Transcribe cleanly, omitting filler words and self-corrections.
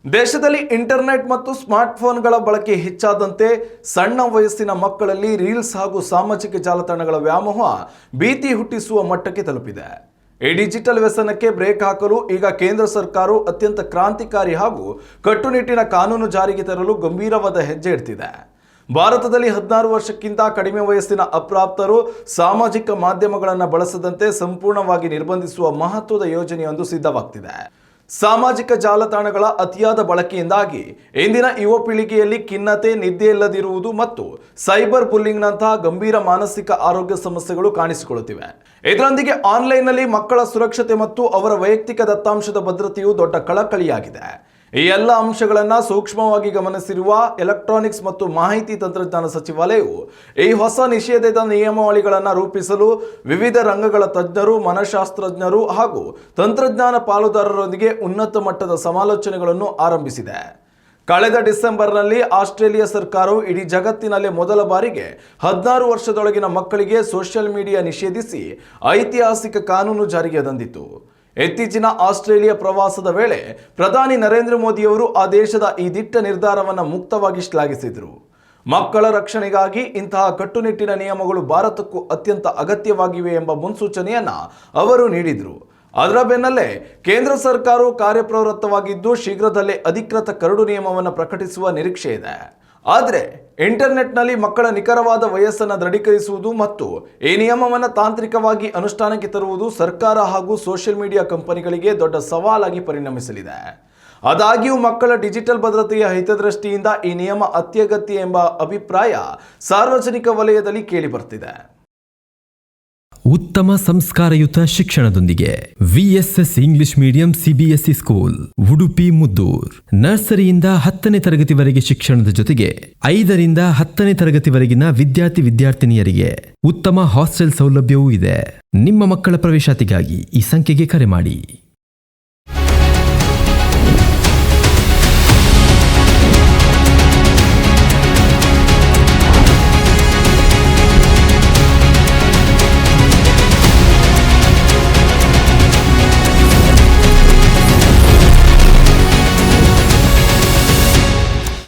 ದೇಶದಲ್ಲಿ ಇಂಟರ್ನೆಟ್ ಮತ್ತು ಸ್ಮಾರ್ಟ್ಫೋನ್ಗಳ ಬಳಕೆ ಹೆಚ್ಚಾದಂತೆ ಸಣ್ಣ ವಯಸ್ಸಿನ ಮಕ್ಕಳಲ್ಲಿ ರೀಲ್ಸ್ ಹಾಗೂ ಸಾಮಾಜಿಕ ಜಾಲತಾಣಗಳ ವ್ಯಾಮೋಹ ಭೀತಿ ಹುಟ್ಟಿಸುವ ಮಟ್ಟಕ್ಕೆ ತಲುಪಿದೆ. ಈ ಡಿಜಿಟಲ್ ವ್ಯಸನಕ್ಕೆ ಬ್ರೇಕ್ ಹಾಕಲು ಈಗ ಕೇಂದ್ರ ಸರ್ಕಾರವು ಅತ್ಯಂತ ಕ್ರಾಂತಿಕಾರಿ ಹಾಗೂ ಕಟ್ಟುನಿಟ್ಟಿನ ಕಾನೂನು ಜಾರಿಗೆ ತರಲು ಗಂಭೀರವಾದ ಹೆಜ್ಜೆ ಇಡ್ತಿದೆ. ಭಾರತದಲ್ಲಿ 16 ವರ್ಷಕ್ಕಿಂತ ಕಡಿಮೆ ವಯಸ್ಸಿನ ಅಪ್ರಾಪ್ತರು ಸಾಮಾಜಿಕ ಮಾಧ್ಯಮಗಳನ್ನು ಬಳಸದಂತೆ ಸಂಪೂರ್ಣವಾಗಿ ನಿರ್ಬಂಧಿಸುವ ಮಹತ್ವದ ಯೋಜನೆಯೊಂದು ಸಿದ್ಧವಾಗ್ತಿದೆ. ಸಾಮಾಜಿಕ ಜಾಲತಾಣಗಳ ಅತಿಯಾದ ಬಳಕೆಯಿಂದಾಗಿ ಇಂದಿನ ಯುವ ಪೀಳಿಗೆಯಲ್ಲಿ ಖಿನ್ನತೆ, ನಿದ್ದೆ ಇಲ್ಲದಿರುವುದು ಮತ್ತು ಸೈಬರ್ ಬುಲ್ಲಿಂಗ್ನಂತಹ ಗಂಭೀರ ಮಾನಸಿಕ ಆರೋಗ್ಯ ಸಮಸ್ಯೆಗಳು ಕಾಣಿಸಿಕೊಳ್ಳುತ್ತಿವೆ. ಇದರೊಂದಿಗೆ ಆನ್ಲೈನ್ನಲ್ಲಿ ಮಕ್ಕಳ ಸುರಕ್ಷತೆ ಮತ್ತು ಅವರ ವೈಯಕ್ತಿಕ ದತ್ತಾಂಶದ ಭದ್ರತೆಯು ದೊಡ್ಡ ಕಳಕಳಿಯಾಗಿದೆ. ಈ ಎಲ್ಲ ಅಂಶಗಳನ್ನು ಸೂಕ್ಷ್ಮವಾಗಿ ಗಮನಿಸಿರುವ ಎಲೆಕ್ಟ್ರಾನಿಕ್ಸ್ ಮತ್ತು ಮಾಹಿತಿ ತಂತ್ರಜ್ಞಾನ ಸಚಿವಾಲಯವು ಈ ಹೊಸ ನಿಷೇಧದ ನಿಯಮಾವಳಿಗಳನ್ನು ರೂಪಿಸಲು ವಿವಿಧ ರಂಗಗಳ ತಜ್ಞರು, ಮನಃಶಾಸ್ತ್ರಜ್ಞರು ಹಾಗೂ ತಂತ್ರಜ್ಞಾನ ಪಾಲುದಾರರೊಂದಿಗೆ ಉನ್ನತ ಮಟ್ಟದ ಸಮಾಲೋಚನೆಗಳನ್ನು ಆರಂಭಿಸಿದೆ. ಕಳೆದ ಡಿಸೆಂಬರ್ನಲ್ಲಿ ಆಸ್ಟ್ರೇಲಿಯಾ ಸರ್ಕಾರವು ಇಡೀ ಜಗತ್ತಿನಲ್ಲೇ ಮೊದಲ ಬಾರಿಗೆ 16 ವರ್ಷದೊಳಗಿನ ಮಕ್ಕಳಿಗೆ ಸೋಷಿಯಲ್ ಮೀಡಿಯಾ ನಿಷೇಧಿಸಿ ಐತಿಹಾಸಿಕ ಕಾನೂನು ಜಾರಿಗೆ ತಂದಿತು. ಇತ್ತೀಚಿನ ಆಸ್ಟ್ರೇಲಿಯಾ ಪ್ರವಾಸದ ವೇಳೆ ಪ್ರಧಾನಿ ನರೇಂದ್ರ ಮೋದಿಯವರು ಆ ದೇಶದ ಈ ದಿಟ್ಟ ನಿರ್ಧಾರವನ್ನು ಮುಕ್ತವಾಗಿ ಶ್ಲಾಘಿಸಿದರು. ಮಕ್ಕಳ ರಕ್ಷಣೆಗಾಗಿ ಇಂತಹ ಕಟ್ಟುನಿಟ್ಟಿನ ನಿಯಮಗಳು ಭಾರತಕ್ಕೂ ಅತ್ಯಂತ ಅಗತ್ಯವಾಗಿವೆ ಎಂಬ ಮುನ್ಸೂಚನೆಯನ್ನ ಅವರು ನೀಡಿದರು. ಅದರ ಬೆನ್ನಲ್ಲೇ ಕೇಂದ್ರ ಸರ್ಕಾರವು ಕಾರ್ಯಪ್ರವೃತ್ತವಾಗಿದ್ದು ಶೀಘ್ರದಲ್ಲೇ ಅಧಿಕೃತ ಕರಡು ನಿಯಮವನ್ನು ಪ್ರಕಟಿಸುವ ನಿರೀಕ್ಷೆ ಇದೆ. ಆದರೆ ಇಂಟರ್ನೆಟ್ನಲ್ಲಿ ಮಕ್ಕಳ ನಿಖರವಾದ ವಯಸ್ಸನ್ನು ದೃಢೀಕರಿಸುವುದು ಮತ್ತು ಈ ನಿಯಮವನ್ನು ತಾಂತ್ರಿಕವಾಗಿ ಅನುಷ್ಠಾನಕ್ಕೆ ತರುವುದು ಸರ್ಕಾರ ಹಾಗೂ ಸೋಷಿಯಲ್ ಮೀಡಿಯಾ ಕಂಪನಿಗಳಿಗೆ ದೊಡ್ಡ ಸವಾಲಾಗಿ ಪರಿಣಮಿಸಲಿದೆ. ಆದಾಗ್ಯೂ ಮಕ್ಕಳ ಡಿಜಿಟಲ್ ಭದ್ರತೆಯ ಹಿತದೃಷ್ಟಿಯಿಂದ ಈ ನಿಯಮ ಅತ್ಯಗತ್ಯ ಎಂಬ ಅಭಿಪ್ರಾಯ ಸಾರ್ವಜನಿಕ ವಲಯದಲ್ಲಿ ಕೇಳಿಬರ್ತಿದೆ. ಉತ್ತಮ ಸಂಸ್ಕಾರಯುತ ಶಿಕ್ಷಣದೊಂದಿಗೆ VSS English medium CBSE school Udupi Muddur. ನರ್ಸರಿಯಿಂದ 10ನೇ ತರಗತಿವರೆಗೆ ಶಿಕ್ಷಣದ ಜೊತೆಗೆ 5ರಿಂದ 10ನೇ ತರಗತಿವರೆಗಿನ ವಿದ್ಯಾರ್ಥಿನಿಯರಿಗೆ ಉತ್ತಮ ಹಾಸ್ಟೆಲ್ ಸೌಲಭ್ಯವೂ ಇದೆ. ನಿಮ್ಮ ಮಕ್ಕಳ ಪ್ರವೇಶಾತಿಗಾಗಿ ಈ ಸಂಖ್ಯೆಗೆ ಕರೆ ಮಾಡಿ.